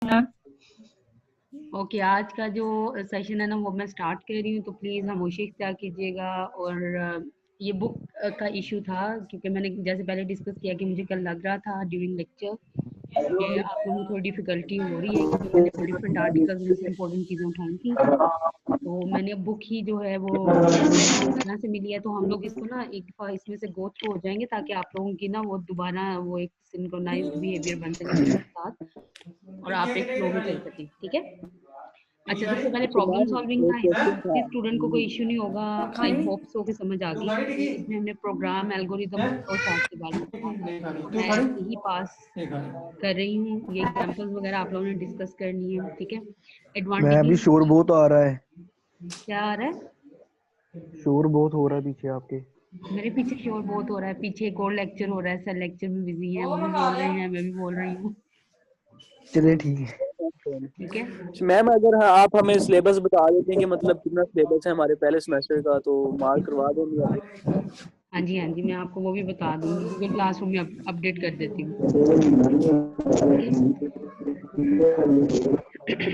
Okay आज का जो सेशन है ना वो मैं स्टार्ट कर रही हूँ, तो प्लीज़ खामोशी इख्तियार कीजिएगा। और ये बुक का इशू था, क्योंकि मैंने जैसे पहले डिस्कस किया कि मुझे कल लग रहा था ड्यूरिंग लेक्चर कि आप लोगों को थोड़ी डिफ़िकल्टी हो रही है, क्योंकि मैंने डिफरेंट आर्टिकल्स में से इम्पोर्टेंट चीज़ें उठाई थी। तो मैंने बुक ही जो है वो इस तरह से मिली है, तो हम लोग इसको ना एक दफ़ा इसमें से गो थ्रू हो जाएँगे, ताकि आप लोगों की ना वो दोबारा वो एक सिंक्रोनाइज़्ड बिहेवियर बन सके मेरे साथ और आप एक फ्लो में चल सकें, ठीक है? अच्छा, सबसे पहले तो प्रॉब्लम मैम सॉल्विंग का एक है ना, क्वेश्चन था। जिस स्टूडेंट को कोई इश्यू नहीं होगा, आई होप सो कि समझ आ गई कि इसमें हमने प्रोग्राम, एल्गोरिदम और फ्लो चार्ट के बारे में पढ़ा था। तो मैं यही पास कर रही हूँ, ये एग्जांपल्स वगैरह आप लोगों ने डिस्कस करनी है, ठीक है? मैं अभी एडवांटेजेस शोर बहुत आ रहा है, क्या आ रहा है? शोर बहुत हो रहा है पीछे आपके। मेरे पीछे शोर बहुत हो रहा है, पीछे एक और लेक्चर हो रहा है, सर लेक्चर में बिजी है, वो भी बोल रहे हैं, मैं भी बोल रही हूँ, चलिए ठीक है। ठीक है? मैम अगर आप हमें सिलेबस बता देते हैं कि मतलब कितना सिलेबस है हमारे पहले सेमेस्टर का, तो मार्क करवा देंगे आप। हाँ जी, हाँ जी, मैं आपको वो भी बता दूँगी, गूगल क्लासरूम में अपडेट कर देती हूँ, ठीक है?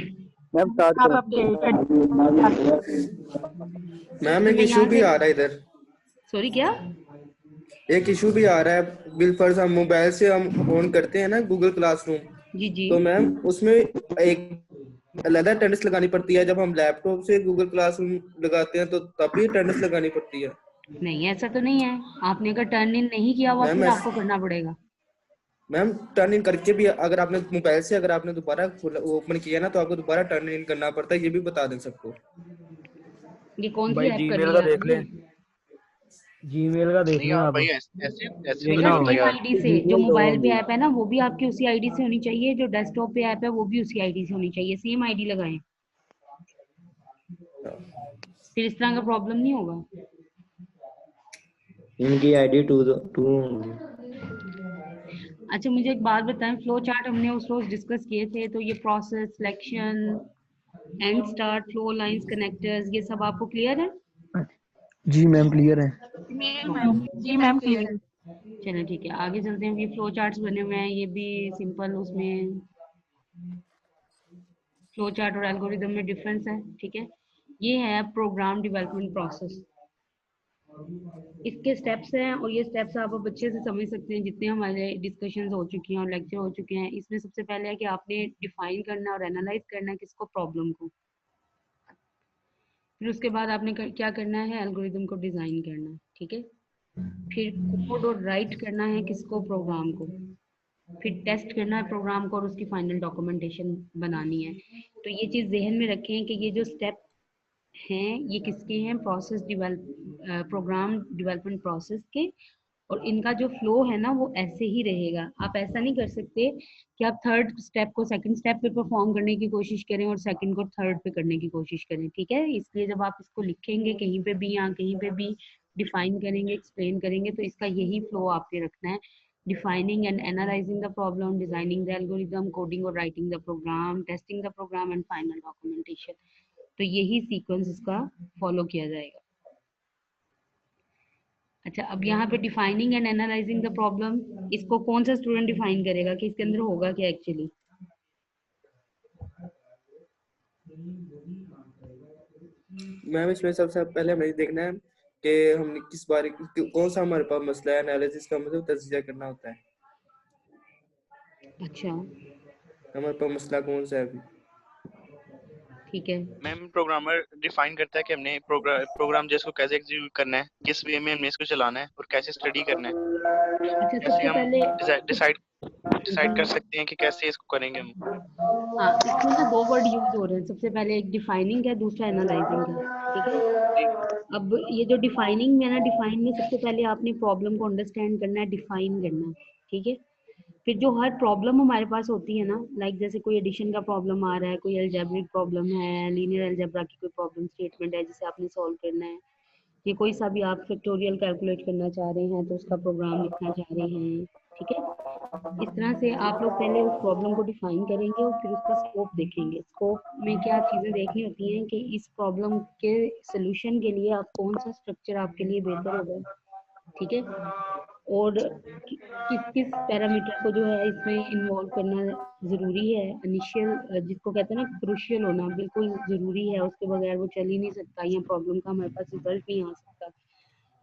मैम स्टार्ट आप करें। अपडेट कर मैम एक मैं इशू यहाँ भी से आ रहा है इधर, सॉरी क्या? एक इशू भी आ रहा है। बिलफर्ज हम मोबाइल से हम ऑन करते हैं ना गूगल क्लासरूम, जी, जी। तो मैम उसमें एक अलग अटेंडेंस लगानी पड़ती है। जब हम लैपटॉप से गूगल क्लासरूम लगाते हैं तो तब भी अटेंडेंस लगानी पड़ती है। नहीं, ऐसा तो नहीं है। आपने अगर टर्न इन नहीं किया हुआ मैम फिर आपको करना पड़ेगा। मैम टर्न इन करके भी अगर आपने मोबाइल से अगर आपने दोबारा ओपन किया ना तो आपको दोबारा टर्न इन करना पड़ता है। ये भी बता दें सबको। ये कौन सी भाई ऐप जीमेल करनी का है देख आपने? लें, जीमेल का देख नहीं लें आप आप। भाई ऐसे ऐसे यही नहीं ना बेटा हो होता सेम यार। आईडी से, जो जीमेल दो मोबाइल पे अभी। ऐप है ना वो भी आपकी उसी आईडी से होनी चाहिए, जो डेस्कटॉप पे ऐप है वो भी उसी आईडी से होनी चाहिए, सेम आईडी लगाएं, फिर इस तरह का प्रॉब्लम नहीं होगा। इनकी आईडी टू होंगी। अच्छा, मुझे एक बात बताएं, फ्लो चार्ट हमने उस रोज डिस्कस किए थे, तो ये process, selection, and start, flow lines, connectors, ये सब आपको क्लियर है? जी मैम क्लियर है। जी मैम क्लियर है। चलिए ठीक है, आगे चलते हैं। ये फ्लो चार्ट्स बने हुए हैं, ये भी सिंपल, उसमें फ्लो चार्ट और एल्गोरिदम में डिफरेंस है, ठीक है? ये है प्रोग्राम डेवलपमेंट प्रोसेस, इसके स्टेप्स हैं, और ये स्टेप्स आप अब अच्छे से समझ सकते हैं जितने हमारे डिस्कशंस हो चुकी हैं और लेक्चर हो चुके हैं। इसमें सबसे पहले है कि आपने डिफाइन करना और एनालाइज करना है किसको, प्रॉब्लम को। फिर उसके बाद आपने क्या करना है, एल्गोरिदम को डिजाइन करना है, ठीक है? फिर कोड और राइट करना है किसको, प्रोग्राम को। फिर टेस्ट करना है प्रोग्राम को और उसकी फाइनल डॉक्यूमेंटेशन बनानी है। तो ये चीज़ जहन में रखें कि ये जो स्टेप हैं ये किसके हैं, प्रोग्राम डेवलपमेंट प्रोसेस के, और इनका जो फ्लो है ना वो ऐसे ही रहेगा। आप ऐसा नहीं कर सकते कि आप थर्ड स्टेप को सेकंड स्टेप पे परफॉर्म करने की कोशिश करें और सेकंड को थर्ड पे करने की कोशिश करें, ठीक है? इसलिए जब आप इसको लिखेंगे कहीं पे भी या कहीं पे भी डिफाइन करेंगे, एक्सप्लेन करेंगे, तो इसका यही फ्लो आपने रखना है। Defining and analysing the problem, designing the algorithm, coding और writing the program, testing the program and final documentation. तो यही सीक्वेंस इसका फॉलो किया जाएगा। अच्छा, अब यहाँ पे defining and analysing the problem, इसको कौन सा स्टूडेंट डिफाइन करेगा कि इसके अंदर होगा क्या एक्चुअली? मैम इसमें सबसे पहले हमें ये देखना है कि हमने किस बारे कौन सा हमारे पास मसला है। एनालिसिस का मतलब तज्जिया करना होता है, अच्छा, हमारे पास मसला कौन सा है अभी। ठीक है। मैम प्रोग्रामर डिफाइन करता है कि हमने प्रोग्राम जिसको कैसे एग्जीक्यूट करना है, किस वे में हमने इसको चलाना है और कैसे स्टडी करना है। अच्छा, ऐसे सबसे हम पहले डिसाइड डिसाइड कर सकते हैं कि कैसे इसको करेंगे हम। हाँ, इसमें ना दो वर्ड यूज हो रहे हैं, सबसे पहले एक डिफाइनिंग है, दूसरा एनालाइजिंग है, ठीक है? जी अब ये जो डिफाइनिंग में ना, डिफाइन में सबसे पहले आपने प्रॉब्लम को अंडरस्टैंड करना है, डिफाइन करना है, ठीक है? फिर जो हर प्रॉब्लम हमारे पास होती है ना, लाइक जैसे कोई एडिशन का प्रॉब्लम आ रहा है, कोई अलजेब्रिक प्रॉब्लम है, लीनियर अलजेब्रा की कोई प्रॉब्लम स्टेटमेंट है जिसे आपने सॉल्व करना है, ये कोई सा भी आप फैक्टोरियल कैलकुलेट करना चाह रहे हैं तो उसका प्रोग्राम लिखना चाह रहे हैं, ठीक है? इस तरह से आप लोग पहले उस प्रॉब्लम को डिफाइन करेंगे और फिर उसका स्कोप देखेंगे। स्कोप में क्या चीज़ें देखनी होती हैं कि इस प्रॉब्लम के सोल्यूशन के लिए आप कौन सा स्ट्रक्चर आपके लिए बेहतर होगा, ठीक है? और किस किस पैरामीटर को जो है इसमें इन्वॉल्व करना जरूरी है। इनिशियल जिसको कहते हैं ना क्रूशियल होना बिल्कुल जरूरी है, उसके बगैर वो चल ही नहीं सकता, या प्रॉब्लम का हमारे पास रिजल्ट नहीं आ सकता।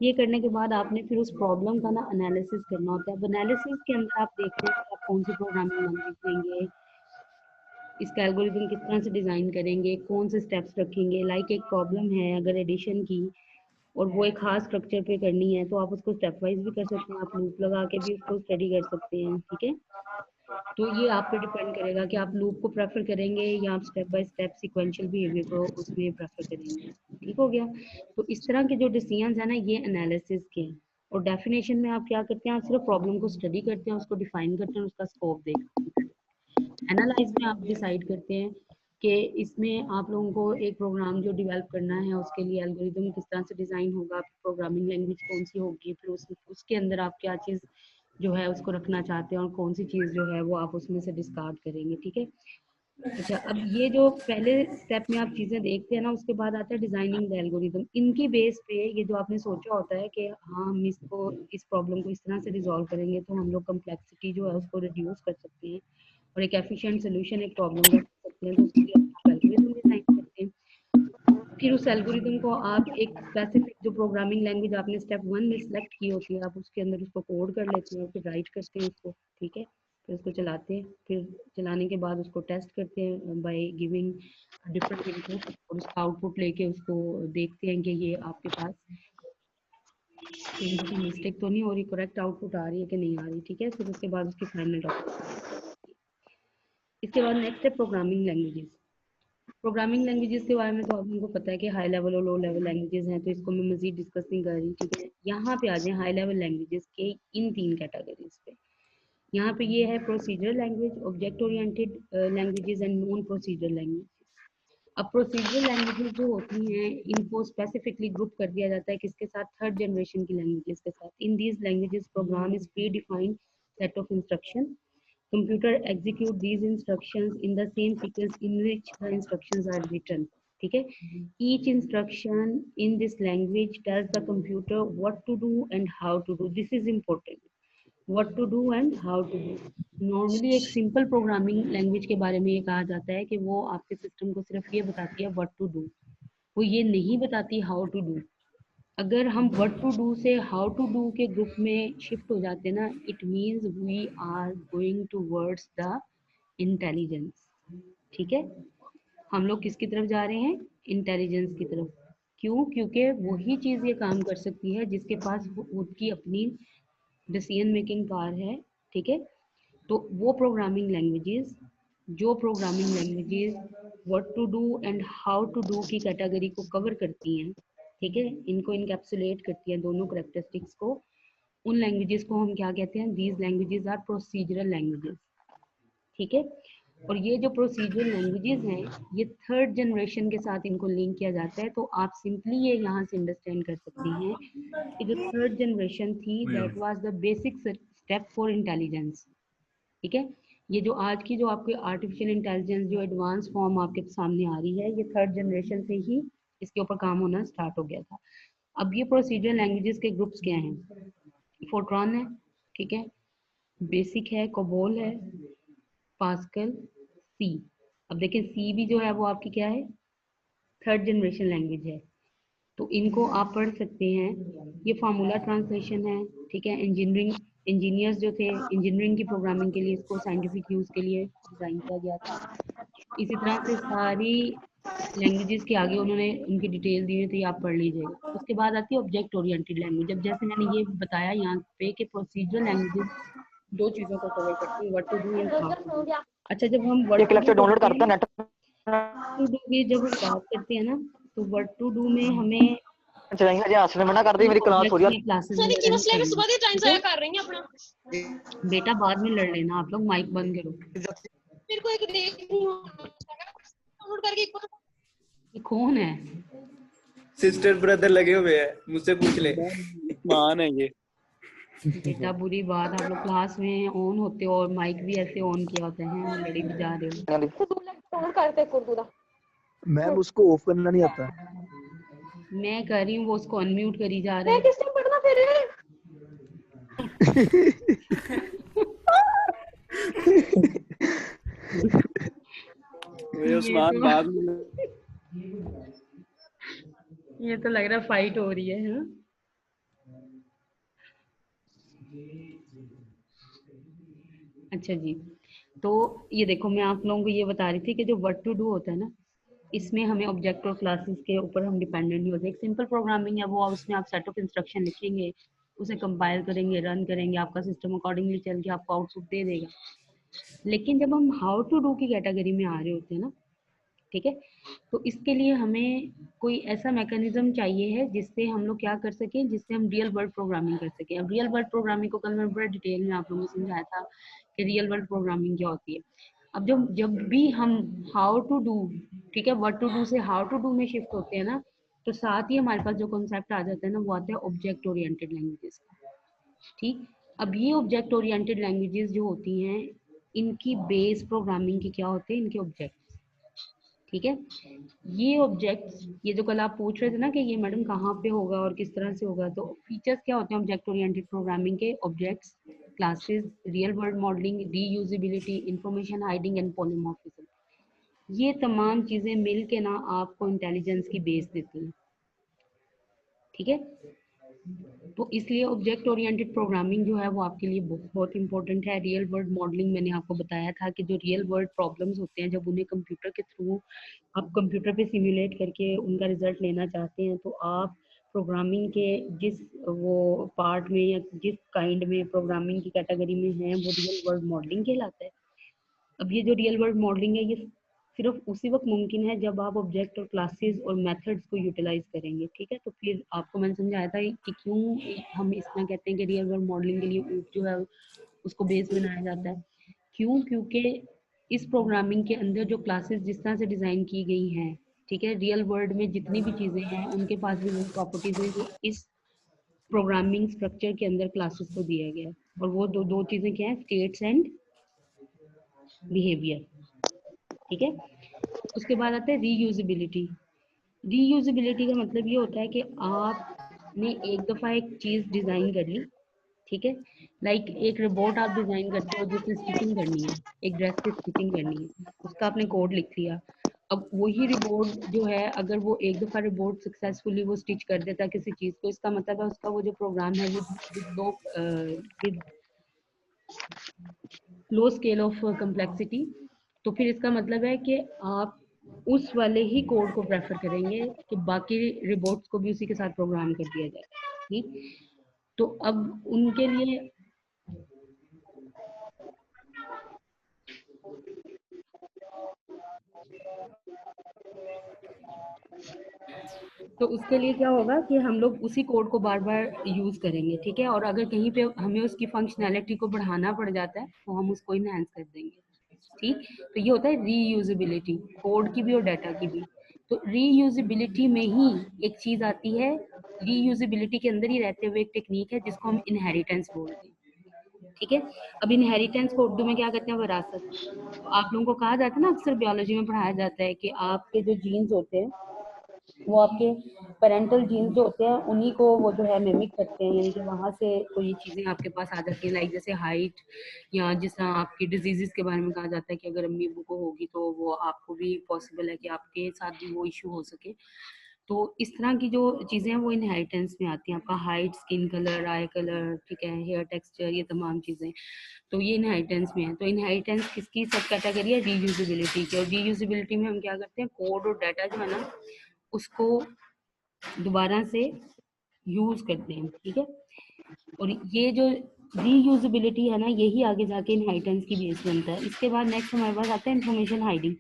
ये करने के बाद आपने फिर उस प्रॉब्लम का ना एनालिसिस करना होता है। अब एनालिसिस के अंदर आप देखते हैं कि आप कौन सी प्रोग्रामिंग लैंग्वेज लेंगे, इसका एल्गोरिथम किस तरह से डिज़ाइन करेंगे, कौन से स्टेप्स रखेंगे। लाइक एक प्रॉब्लम है अगर एडिशन की और वो एक खास स्ट्रक्चर पे करनी है तो आप उसको स्टेप वाइज भी कर सकते हैं, आप लूप लगा के भी उसको स्टडी कर सकते हैं। ठीक है, तो ये आप पे डिपेंड करेगा कि आप लूप को प्रेफर करेंगे या आप step by step sequential behaviour को उसमें प्रेफर करेंगे। ठीक हो गया। तो इस तरह के जो डिसीजंस है ना ये एनालिसिस के हैं। और डेफिनेशन में आप क्या करते हैं, आप सिर्फ प्रॉब्लम को स्टडी करते हैं, उसको डिफाइन करते हैं, उसका स्कोप देखते हैं। एनालाइज में आप डिसाइड करते हैं कि इसमें आप लोगों को एक प्रोग्राम जो डेवलप करना है उसके लिए एल्गोरिदम किस तरह से डिज़ाइन होगा, प्रोग्रामिंग लैंग्वेज कौन सी होगी, फिर उसके अंदर आप क्या चीज़ जो है उसको रखना चाहते हैं और कौन सी चीज़ जो है वो आप उसमें से डिस्कार्ड करेंगे। ठीक है। अच्छा, अब ये जो पहले स्टेप में आप चीज़ें देखते हैं ना, उसके बाद आता है डिजाइनिंग द एल्गोरिदम। इनकी बेस पे ये जो आपने सोचा होता है कि हाँ हम इसको इस प्रॉब्लम को इस तरह से रिजॉल्व करेंगे तो हम लोग कम्प्लेक्सिटी जो है उसको रिड्यूस कर सकते हैं और एक एफिशिएंट सोल्यूशन एक प्रॉब्लम का कर सकते हैं, तो उसके लिए आप एल्गोरिदम डिजाइन करते हैं। फिर उस एल्गोरिदम को आप एक स्पेसिफिक जो प्रोग्रामिंग लैंग्वेज आपने स्टेप 1 में सिलेक्ट की होती है आप उसके अंदर उसको कोड कर लेते हैं, फिर राइट करते हैं उसको। ठीक है, फिर उसको चलाते हैं, फिर चलाने के बाद उसको टेस्ट करते हैं बाय गिविंग डिफरेंट इनपुट और उसका आउटपुट लेके उसको देखते हैं कि ये आपके पास कहीं कोई मिस्टेक तो नहीं हो रही, करेक्ट आउटपुट आ रही है कि नहीं आ रही। ठीक है, फिर उसके बाद उसकी फाइनल डॉक्यूमेंट। इसके बाद नेक्स्ट है प्रोग्रामिंग लैंग्वेजेस। प्रोग्रामिंग लैंग्वेजेस के बारे में तो आप लोगों को पता है कि हाई लेवल और लो लेवल लैंग्वेजेस हैं, तो इसको मैं मजीद डिस्कस नहीं कर रही। ठीक है, यहाँ पे आ जाए हाई लेवल लैंग्वेजेस के इन 3 कैटेगरीज पे। यहाँ पे ये है procedural language, object oriented languages and non procedural language. अब प्रोसीजरल लैंग्वेजेस जो होती हैं इनको स्पेसिफिकली ग्रुप कर दिया जाता है किसके साथ, थर्ड जनरेशन की लैंग्वेजेस के साथ। In these languages program is predefined set of instruction. Computer execute these instructions in the same sequence in which the instructions are written. ठीक है, each instruction in this language tells the computer what to do and how to do. This is important. What to do and how to do. Normally एक simple programming language के बारे में ये कहा जाता है कि वो आपके सिस्टम को सिर्फ ये बताती है what to do, वो ये नहीं बताती how to do। अगर हम व्हाट टू डू से हाउ टू डू के ग्रुप में शिफ्ट हो जाते हैं ना, it means we are going towards the intelligence. ठीक है, हम लोग किसकी तरफ जा रहे हैं, इंटेलिजेंस की तरफ। क्यों, क्योंकि वही चीज़ ये काम कर सकती है जिसके पास उसकी अपनी डिसीजन मेकिंग पावर है। ठीक है, तो वो programming languages what to do and how to do की कैटेगरी को कवर करती हैं। ठीक है, इनको इनकैप्सुलेट करती हैं दोनों करेक्टरिस्टिक्स को। उन लैंग्वेजेस को हम क्या कहते हैं, these languages are procedural languages. ठीक है, और ये जो प्रोसीजरल लैंग्वेजेस हैं ये थर्ड जनरेशन के साथ इनको लिंक किया जाता है। तो आप सिंपली ये यहाँ से अंडरस्टैंड कर सकती हैं कि जो थर्ड जनरेशन थी that was the basic step for intelligence. ठीक है, ये जो आज की जो आपके आर्टिफिशियल इंटेलिजेंस जो एडवांस फॉर्म आपके सामने आ रही है ये थर्ड जनरेशन से ही इसके ऊपर काम होना स्टार्ट हो गया था। अब ये प्रोसीजरल लैंग्वेजेस के ग्रुप्स क्या हैं, फोर्ट्रॉन है, ठीक है, बेसिक है, कोबोल है, पास्कल, सी। अब देखें सी भी जो है वो आपकी क्या है, थर्ड जनरेशन लैंग्वेज है, तो इनको आप पढ़ सकते हैं। ये फार्मूला ट्रांसलेशन है। ठीक है, इंजीनियर्स जो थे इंजीनियरिंग की प्रोग्रामिंग के लिए इसको साइंटिफिक यूज के लिए डिजाइन किया गया था। इसी तरह से सारी लैंग्वेजेस के आगे उन्होंने उनकी डिटेल दी है, तो ये आप पढ़ लीजिएगा। उसके बाद आती है ऑब्जेक्ट ओरिएंटेड लैंग्वेज। अब जैसे मैंने ये बताया यहाँ पे कि प्रोसीजरल लैंग्वेजेस दो चीज़ों को कवर करती है, what to do and how to do. अच्छा, जब हम व्हाट टू डू डाउनलोड करते हैं, नेट टू डू की जब हम बात करते हैं ना, तो व्हाट टू डू में हमें चलेंगे जी, आसने मना कर दी, मेरी क्लास हो रही है। क्लासेस सुबह के टाइम से कर रही हैं अपना। बेटा बाद में लड़ लेना, आप लोग माइक बंद करो। मेरे को एक डाउनलोड करके ये कौन है, सिस्टर ब्रदर लगे हुए हैं, मुझसे पूछ ले। मान है ये। बेटा बुरी बात, आप लोग क्लास में ऑन होते हो और माइक भी ऐसे ऑन किया होता है, लड़ी भी जा रहे हो। मैम उसको ऑफ करना नहीं आता। मैं कर रही हूँ, वो उसको अनम्यूट करी जा रहा है। मेरे उस्मान बाद में ये तो लग रहा है फाइट हो रही है हाँ? अच्छा जी, तो ये देखो मैं आप लोगों को ये बता रही थी कि जो वर्क टू डू होता है ना, इसमें हमें ऑब्जेक्ट और क्लासेस के ऊपर हम डिपेंडेंट नहीं होते। एक सिंपल प्रोग्रामिंग है वो, उसमें आप सेट ऑफ इंस्ट्रक्शन लिखेंगे, उसे कंपाइल करेंगे, रन करेंगे, आपका सिस्टम अकॉर्डिंगली चल के आपको आउटपुट दे देगा। लेकिन जब हम हाउ टू डू की कैटेगरी में आ रहे होते हैं ना, ठीक है, तो इसके लिए हमें कोई ऐसा मैकेनिज्म चाहिए है जिससे हम लोग क्या कर सकें, जिससे हम रियल वर्ल्ड प्रोग्रामिंग कर सकें। अब रियल वर्ल्ड प्रोग्रामिंग को कल मैं बड़ा डिटेल में आप लोगों को समझाया था कि रियल वर्ल्ड प्रोग्रामिंग क्या होती है। अब जब जब भी हम हाउ टू डू, ठीक है, व्हाट टू डू से हाउ टू डू में शिफ्ट होते हैं ना, तो साथ ही हमारे पास जो कॉन्सेप्ट आ जाता है ना, वो आता है ऑब्जेक्ट ओरिएंटेड लैंग्वेजेस का। ठीक, अब ये ऑब्जेक्ट ओरिएंटेड लैंग्वेजेस जो होती हैं, इनकी बेस प्रोग्रामिंग की क्या होते हैं, इनके ऑब्जेक्ट। ठीक है, ये ऑब्जेक्ट्स, ये जो कल आप पूछ रहे थे ना कि ये मैडम कहाँ पे होगा और किस तरह से होगा, तो फीचर्स क्या होते हैं ऑब्जेक्ट ओरिएंटेड प्रोग्रामिंग के? Objects, classes, real world modelling, reusability, information hiding and polymorphism. ये तमाम चीजें मिल के ना आपको इंटेलिजेंस की बेस देती हैं। ठीक है, तो इसलिए ऑब्जेक्ट ओरिएंटेड प्रोग्रामिंग जो है वो आपके लिए बहुत इंपॉर्टेंट है। रियल वर्ल्ड मॉडलिंग मैंने आपको बताया था कि जो रियल वर्ल्ड प्रॉब्लम्स होते हैं, जब उन्हें कंप्यूटर के थ्रू आप कंप्यूटर पे सिमुलेट करके उनका रिजल्ट लेना चाहते हैं, तो आप प्रोग्रामिंग के जिस वो पार्ट में या जिस काइंड में प्रोग्रामिंग की कैटेगरी में है, वो रियल वर्ल्ड मॉडलिंग कहलाता है। अब ये जो रियल वर्ल्ड मॉडलिंग है, ये सिर्फ उसी वक्त मुमकिन है जब आप ऑब्जेक्ट और क्लासेस और मेथड्स को यूटिलाइज करेंगे। ठीक है, तो फिर आपको मैंने समझाया था कि क्यों हम इतना कहते हैं कि रियल वर्ल्ड मॉडलिंग के लिए जो है उसको बेस बनाया जाता है। क्यों? क्योंकि इस प्रोग्रामिंग के अंदर जो क्लासेस जिस तरह से डिजाइन की गई हैं, ठीक है, रियल वर्ल्ड में जितनी भी चीजें हैं उनके पास भी वो प्रॉपर्टीज हैं जो इस प्रोग्रामिंग स्ट्रक्चर के अंदर क्लासेस को दिया गया है। और वो दो चीजें क्या है? States and behaviour. ठीक है, उसके बाद आता है रीयूजेबिलिटी। रीयूजेबिलिटी का मतलब ये होता है कि आपने एक दफ़ा एक चीज़ डिज़ाइन कर ली, ठीक है, लाइक एक रोबोट आप डिज़ाइन करते हो जिसने स्टिचिंग करनी है, एक ड्रेस पे स्टिचिंग करनी है, उसका आपने कोड लिख लिया। अब वही रिबोट जो है, अगर वो एक दफ़ा रिबोट सक्सेसफुली वो स्टिच कर देता है किसी चीज़ को, इसका मतलब है उसका वो जो प्रोग्राम है वो with low scale of complexity. तो फिर इसका मतलब है कि आप उस वाले ही कोड को प्रेफर करेंगे कि बाकी रिबोट्स को भी उसी के साथ प्रोग्राम कर दिया जाए। ठीक, तो अब उनके लिए तो उसके लिए क्या होगा कि हम लोग उसी कोड को बार बार यूज करेंगे। ठीक है, और अगर कहीं पे हमें उसकी फंक्शनैलिटी को बढ़ाना पड़ जाता है तो हम उसको इनहेंस कर देंगे। ठीक, तो ये होता है रीयूजेबिलिटी, कोड की भी और डाटा की भी। तो रीयूजेबिलिटी में ही एक चीज आती है, रीयूजेबिलिटी के अंदर ही रहते हुए एक टेक्निक है जिसको हम इनहेरिटेंस बोलते हैं। ठीक है, अब इनहेरिटेंस को उर्दू में क्या कहते हैं? विरासत। तो आप लोगों को कहा जाता है ना, अक्सर बायोलॉजी में पढ़ाया जाता है कि आपके जो जीन्स होते हैं वो आपके पेरेंटल जीन्स जो होते हैं उन्हीं को वो जो है मिमिक करते हैं, यानी कि वहाँ से कोई चीज़ें आपके पास आ जाती हैं, लाइक जैसे हाइट, या जिस तरह आपकी डिजीज़ के बारे में कहा जाता है कि अगर अम्मी अबू को होगी तो वो आपको भी पॉसिबल है कि आपके साथ भी वो इशू हो सके। तो इस तरह की जो चीज़ें हैं वो इनहेरिटेंस में आती हैं, आपका हाइट, स्किन कलर, आई कलर, ठीक है, हेयर टेक्सचर, ये तमाम चीज़ें, तो ये इनहेरिटेंस में है। तो इनहेरिटेंस किसकी सब कैटेगरी है? रीयूजेबिलिटी की। और रीयूजेबिलिटी में हम क्या करते हैं, कोड और डाटा जो है ना उसको दोबारा से यूज करते हैं। ठीक है, और ये जो रीयूजेबिलिटी है ना, यही आगे जाके इनहेरिटेंस की बेस बनता है। इसके बाद नेक्स्ट हमारे पास आता है इंफॉर्मेशन हाइडिंग।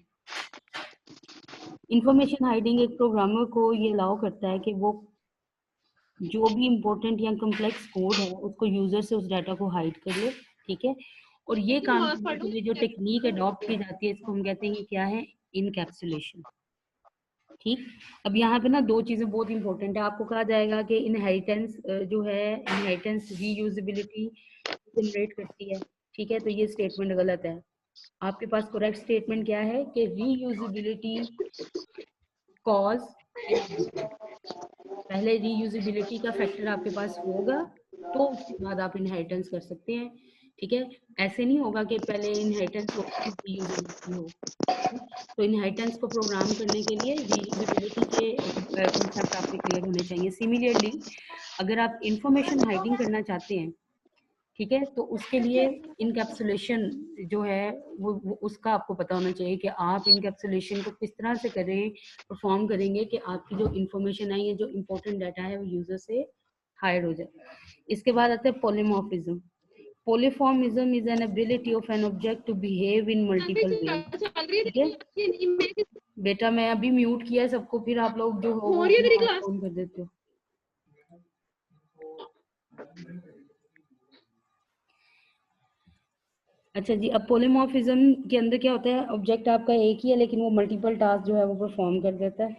इंफॉर्मेशन हाइडिंग एक प्रोग्रामर को ये अलाउ करता है कि वो जो भी इम्पोर्टेंट या कम्प्लेक्स कोड है उसको यूजर से उस डाटा को हाइड कर ले। ठीक है, और ये काम करने के लिए जो टेक्निक अडॉप्ट की जाती है इसको हम कहते हैं कि क्या है? इनकैप्सुलेशन। ठीक, अब यहाँ पे ना दो चीजें बहुत इंपॉर्टेंट है। आपको कहा जाएगा कि इनहेरिटेंस जो है, इनहेरिटेंस रीयूजेबिलिटी जनरेट करती है। ठीक है, तो ये स्टेटमेंट गलत है। आपके पास करेक्ट स्टेटमेंट क्या है कि रीयूजेबिलिटी कॉज, पहले रीयूजेबिलिटी का फैक्टर आपके पास होगा तो उसके बाद आप इनहेरिटेंस कर सकते हैं। ठीक है, ऐसे नहीं होगा कि पहले इनहेरिटेंस हो। तो इनहेरिटेंस को प्रोग्राम करने के लिए रीयूजेबिलिटी के कॉन्सेप्ट आपके क्लियर होने चाहिए। सिमिलरली अगर आप इंफॉर्मेशन हाइडिंग करना चाहते हैं, ठीक है, तो उसके लिए इनकैप्सुलेशन जो है वो उसका आपको पता होना चाहिए कि आप इनकैप्सुलेशन को किस तरह से करें, परफॉर्म करेंगे कि आपकी जो इंफॉर्मेशन है, ये जो इंपॉर्टेंट डाटा है वो यूजर से हाइड हो जाए। इसके बाद आता है polymorphism. Polymorphism is an ability of an object to behave in multiple way. ठीक है बेटा, मैं अभी म्यूट किया सबको, फिर आप लोग जो हो ऑन कर देते हो। अच्छा जी, अब पॉलीमॉर्फिज्म के अंदर क्या होता है, ऑब्जेक्ट आपका एक ही है लेकिन वो मल्टीपल टास्क जो है वो परफॉर्म कर देता है।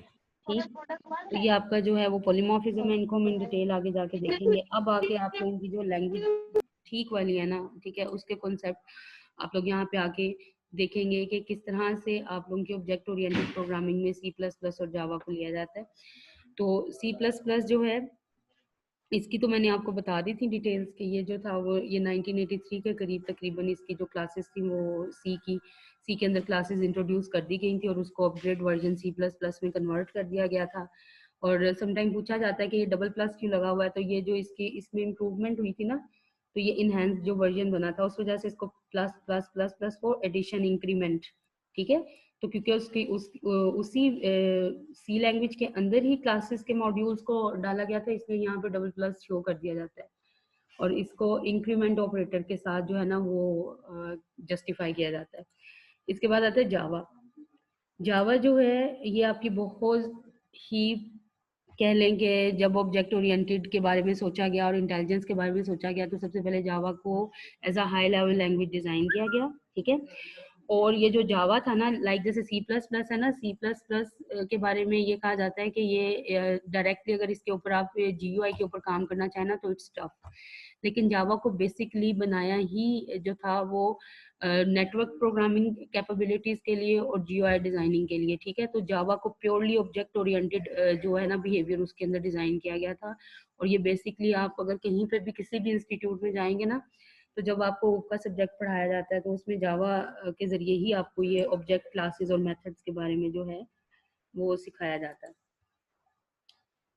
ठीक, तो ये आपका जो है वो पॉलीमॉर्फिज्म है, इनको हम इन डिटेल आगे जाके देखेंगे। अब आके आप लोगों की जो लैंग्वेज ठीक वाली है ना, ठीक है, उसके कॉन्सेप्ट आप लोग यहाँ पे आके देखेंगे कि किस तरह से आप लोगों की ऑब्जेक्ट ओरिएंटेड प्रोग्रामिंग में C++ और जावा को लिया जाता है। तो C++ जो है, इसकी तो मैंने आपको बता दी थी डिटेल्स कि ये जो था वो ये 1983 के करीब तकरीबन इसकी जो क्लासेस थी वो सी के अंदर क्लासेस इंट्रोड्यूस कर दी गई थी और उसको अपग्रेड वर्जन C++ में कन्वर्ट कर दिया गया था। और समटाइम पूछा जाता है कि ये डबल प्लस क्यों लगा हुआ है, तो ये जो इसमें इम्प्रूवमेंट हुई थी ना, तो ये इनहेंस जो वर्जन बना था उस वजह से इसको plus plus plus plus for addition increment. ठीक है, तो क्योंकि उसी सी लैंग्वेज के अंदर ही क्लासेस के मॉड्यूल्स को डाला गया था, इसलिए यहाँ पे डबल प्लस शो कर दिया जाता है और इसको इंक्रीमेंट ऑपरेटर के साथ जो है ना वो जस्टिफाई किया जाता है। इसके बाद आता है जावा। जावा जो है ये आपकी बहुत ही कह लेंगे, जब ऑब्जेक्ट ओरिएंटेड के बारे में सोचा गया और इंटेलिजेंस के बारे में सोचा गया तो सबसे पहले जावा को as a high level language design किया गया। ठीक है, और ये जो जावा था ना, लाइक जैसे C++ है ना, C++ के बारे में ये कहा जाता है कि ये डायरेक्टली अगर इसके ऊपर आप GUI के ऊपर काम करना चाहें ना तो इट्स टफ, लेकिन जावा को बेसिकली बनाया ही जो था वो नेटवर्क प्रोग्रामिंग कैपेबिलिटीज के लिए और GUI डिजाइनिंग के लिए। ठीक है, तो जावा को प्योरली ऑब्जेक्ट ओरिएंटेड जो है ना बिहेवियर उसके अंदर डिजाइन किया गया था। और ये बेसिकली आप अगर कहीं पर भी किसी भी इंस्टीट्यूट में जाएंगे ना, तो जब आपको का सब्जेक्ट पढ़ाया जाता है तो उसमें जावा के जरिए ही आपको ये ऑब्जेक्ट क्लासेस और मेथड्स के बारे में जो है वो सिखाया जाता है।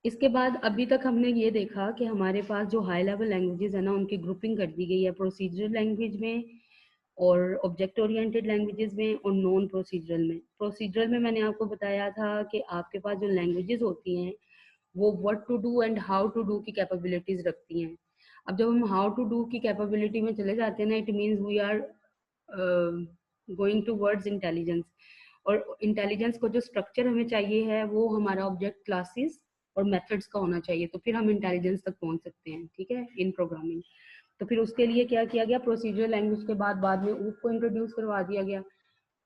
इसके बाद अभी तक हमने ये देखा कि हमारे पास जो हाई लेवल लैंग्वेजेस है ना उनकी ग्रुपिंग कर दी गई है प्रोसीजरल लैंग्वेज में और ऑब्जेक्ट ओरिएंटेड लैंग्वेजेस में और नॉन प्रोसीजरल में। प्रोसीजरल में मैंने आपको बताया था कि आपके पास जो लैंग्वेजेस होती हैं वो what to do and how to do की कैपेबिलिटीज रखती हैं। अब जब हम हाउ टू डू की कैपेबिलिटी में चले जाते हैं ना, it means we are going towards intelligence, और इंटेलिजेंस को जो स्ट्रक्चर हमें चाहिए है वो हमारा ऑब्जेक्ट क्लासेस और मेथड्स का होना चाहिए, तो फिर हम इंटेलिजेंस तक पहुंच सकते हैं। ठीक है, इन प्रोग्रामिंग। तो फिर उसके लिए क्या किया गया, प्रोसीजरल लैंग्वेज के बाद में ऊप को इंट्रोड्यूस करवा दिया गया।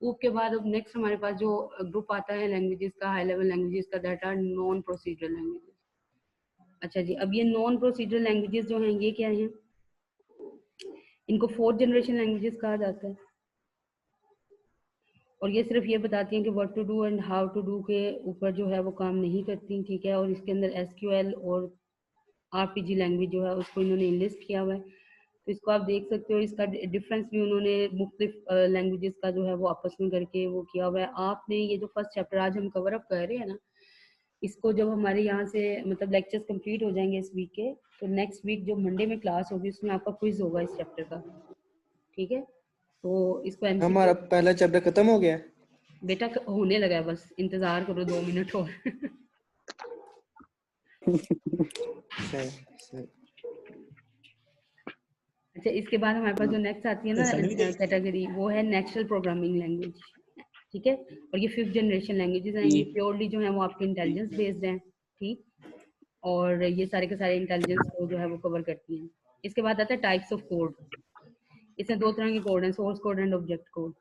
ऊप के बाद अब नेक्स्ट हमारे पास जो ग्रुप आता है लैंग्वेजेस का, हाई लेवल लैंग्वेजेस का, that are non procedural languages. अच्छा जी, अब ये नॉन प्रोसीजरल लैंग्वेजेस जो हैं ये क्या हैं, इनको फोर्थ जनरेशन लैंग्वेजेस कहा जाता है और ये सिर्फ ये बताती हैं कि what to do and how to do के ऊपर जो है वो काम नहीं करती। ठीक है, और इसके अंदर SQL और RPG लैंग्वेज जो है उसको इन्होंने लिस्ट किया हुआ है, तो इसको आप देख सकते हो। इसका डिफरेंस भी उन्होंने मुख्तलिफ लैंग्वेजेस का जो है वो आपस में करके वो किया हुआ है। आपने ये जो फर्स्ट चैप्टर आज हम कवर अप कर रहे हैं ना, इसको जब हमारे यहाँ से मतलब लेक्चर्स कंप्लीट हो जाएंगे इस वीक के, तो नेक्स्ट वीक जो मंडे में क्लास होगी उसमें आपका क्विज होगा इस चैप्टर का। ठीक है, तो इसको हमारा पहला चैप्टर खत्म हो गया बेटा, होने लगा है, बस इंतजार करो 2 मिनट और। अच्छा, इसके बाद हमारे पास जो नेक्स्ट आती है ना कैटेगरी, वो है नेचुरल प्रोग्रामिंग लैंग्वेज। ठीक है, और ये 5th जनरेशन लैंग्वेजेस हैं, ये प्योरली जो है वो आपके इंटेलिजेंस बेस्ड हैं। ठीक, और ये सारे के सारे इंटेलिजेंस को जो है वो कवर करती हैं। इसके बाद आता है टाइप्स ऑफ कोड। इसमें 2 तरह के कोड हैं, source code and object code.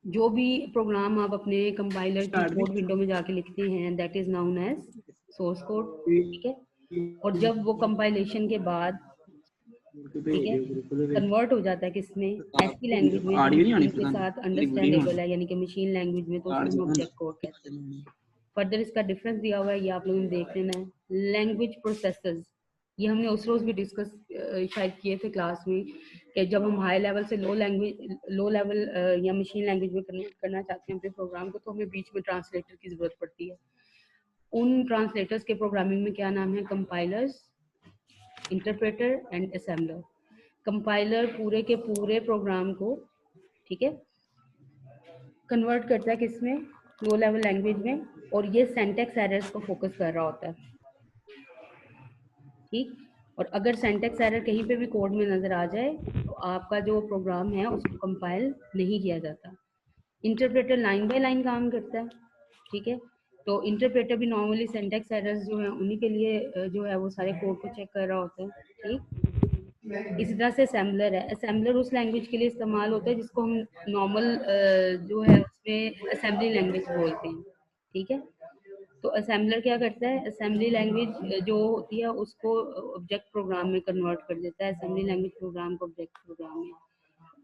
जो भी प्रोग्राम आप अपने कंपाइलर की कोड विंडो में जाके लिखते हैं that is known as source code. ठीक है, और जब वो कंपाइलेशन के बाद ठीक है कन्वर्ट हो जाता है किसमें, ऐसी लैंग्वेज में जो मशीन के साथ अंडरस्टैंडेबल है, यानी कि मशीन लैंग्वेज में, तो उसमें ऑब्जेक्ट कोड कहते हैं। फर्दर इसका डिफरेंस दिया हुआ है, ये आप लोगों ने देख लेना है। लैंग्वेज प्रोसेसर्स, ये हमने उस रोज भी डिस्कस शायद किए थे क्लास में कि जब हम हाई लेवल से लो लेवल या मशीन लैंग्वेज में करना चाहते हैं अपने प्रोग्राम को, तो हमें बीच में ट्रांसलेटर की जरूरत पड़ती है। उन ट्रांसलेटर्स के प्रोग्रामिंग में क्या नाम है? Compilers, interpreter and assembler. Compiler पूरे के पूरे प्रोग्राम को, ठीक है, कन्वर्ट करता है किसमें? लो लेवल लैंग्वेज में, और ये सिंटैक्स एरर्स को फोकस कर रहा होता है, ठीक। और अगर सिंटैक्स एरर कहीं पे भी कोड में नजर आ जाए तो आपका जो प्रोग्राम है उसको कंपाइल नहीं किया जाता। इंटरप्रेटर लाइन बाय लाइन काम करता है, ठीक है। तो इंटरप्रेटर भी नॉर्मली सिंटैक्स एरर्स जो है उन्हीं के लिए जो है वो सारे कोड को चेक कर रहा होता है, ठीक। इसी तरह से असेंबलर है। असेंबलर उस लैंग्वेज के लिए इस्तेमाल होता है जिसको हम नॉर्मल जो है उसमें असेंबली लैंग्वेज बोलते हैं, ठीक है। तो असेंबलर क्या करता है? असेंबली लैंग्वेज जो होती है उसको ऑब्जेक्ट प्रोग्राम में कन्वर्ट कर देता है, असेंबली लैंग्वेज प्रोग्राम को ऑब्जेक्ट प्रोग्राम में।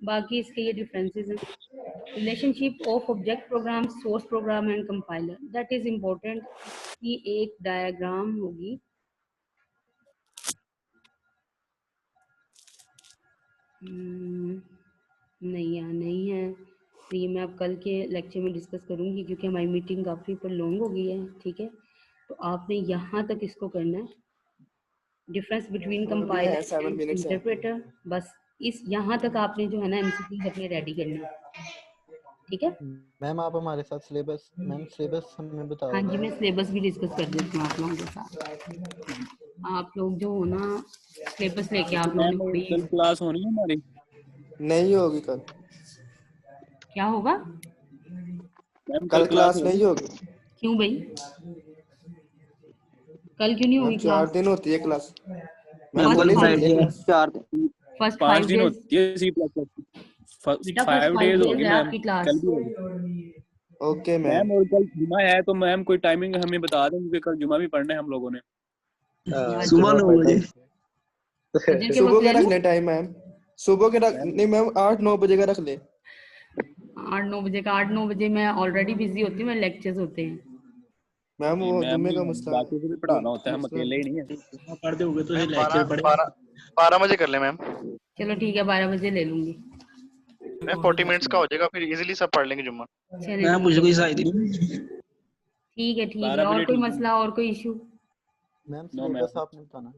बाकी इसके ये डिफरेंसेस हैं। Relationship of object program, source program and compiler, that is important. कि एक डायग्राम होगी, नहीं है, तो ये मैं अब कल के लेक्चर में डिस्कस करूंगी क्योंकि हमारी मीटिंग काफ़ी पर लॉन्ग हो गई है, ठीक है। तो आपने यहाँ तक इसको करना है, difference between compiler 7 and minutes है। इंटरप्रेटर। बस इस यहाँ तक आपने जो है ना एमसीक्यूज अपने रेडी करने हैं, ठीक है। मैम आप हमारे साथ सिलेबस हमें बता हाँ दो। जी, मैं सिलेबस भी डिस्कस कर देती हूँ आप लोगों के साथ। आप लोग जो हो ना सिलेबस लेके आप लोगों ने मैम बड़ी कल क्लास होनी है हमारी? नहीं होगी कल। क्या होगा? मैम कल क्लास होगी? नहीं होगी क्यों भाई, कल क्यों नहीं मैम। होगी 4 क्लास? दिन होती है क्लास मैम। फर्स्ट कल ही 5 होती है डेज, क्लास। 4 दिन फर्स्ट 5 5 दिन डेज होती है सी प्लस प्लस। बेटा, फर्स्ट 5 5 डेज डेज होगी है मैम, आपकी क्लास। कल भी होगी। Okay ma'am. मैम और कल जुमा है तो मैम कोई टाइमिंग हमें बता दें क्योंकि कल जुमा भी पढ़ना है हम लोगों ने। सुबह 9 बजे। फजर के सुबह वक्त का ले रख लूं? ले टाइम मैम। सुबह के रख नहीं मैम, 8-9 बजे का रख ले। 8-9 बजे का? 8-9 बजे मैं ऑलरेडी बिजी होती हूँ, मैं लेक्चर्स होते हैं। मैम जी वो मैम, जुम्मे का मसला बाकी को भी पढ़ाना होता है, हम मसला अकेले ही नहीं है। पढ़ दोगे तो ये मैम लेक्चर 12 पढ़ेगा। 12 बजे कर ले मैम। चलो ठीक है, 12 बजे ले लूंगी। मैम 40 मिनट्स का हो जाएगा, फिर इजीली सब पढ़ लेंगे जुम्मा। चलिए मैं मुझे कोई शायद ठीक है, 12 और बजे कोई ठीक है। मसला और कोई issue? Ma'am no syllabus ma'am. आपने बताना।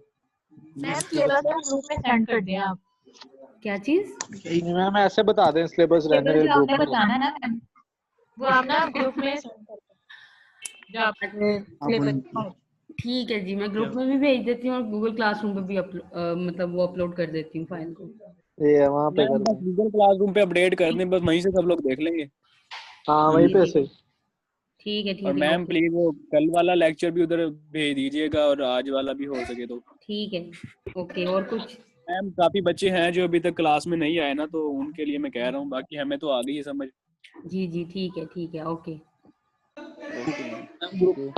मैम सिलेबस ग्रुप में सेंड कर दिया आप। क्या चीज? मैम ऐसे बता दें सिलेबस रहने सिलेबस दे जो ग्रुप आपने में। बताना है ना मैम, वो आप ना ग्रुप में सेंड कर दो जो आपने सिलेबस। ठीक है जी, मैं ग्रुप में भी भेज देती हूँ और गूगल क्लासरूम पे भी मतलब वो अपलोड कर देती हूँ फाइल को। ये वहाँ पे मैम कर बस दें। गूगल क्लासरूम पे अपडेट कर दें, बस वहीं से सब लोग देख लेंगे। हाँ वहीं पे से। ठीक है और मैम ओके। प्लीज वो कल वाला लेक्चर भी उधर भेज दीजिएगा और आज वाला भी हो सके तो। ठीक है ओके, और कुछ? मैम काफी बच्चे हैं जो अभी तक क्लास में नहीं आए ना, तो उनके लिए मैं कह रहा हूँ, बाकी हमें तो आ गई है समझ। जी ठीक है ओके। Okay ma'am.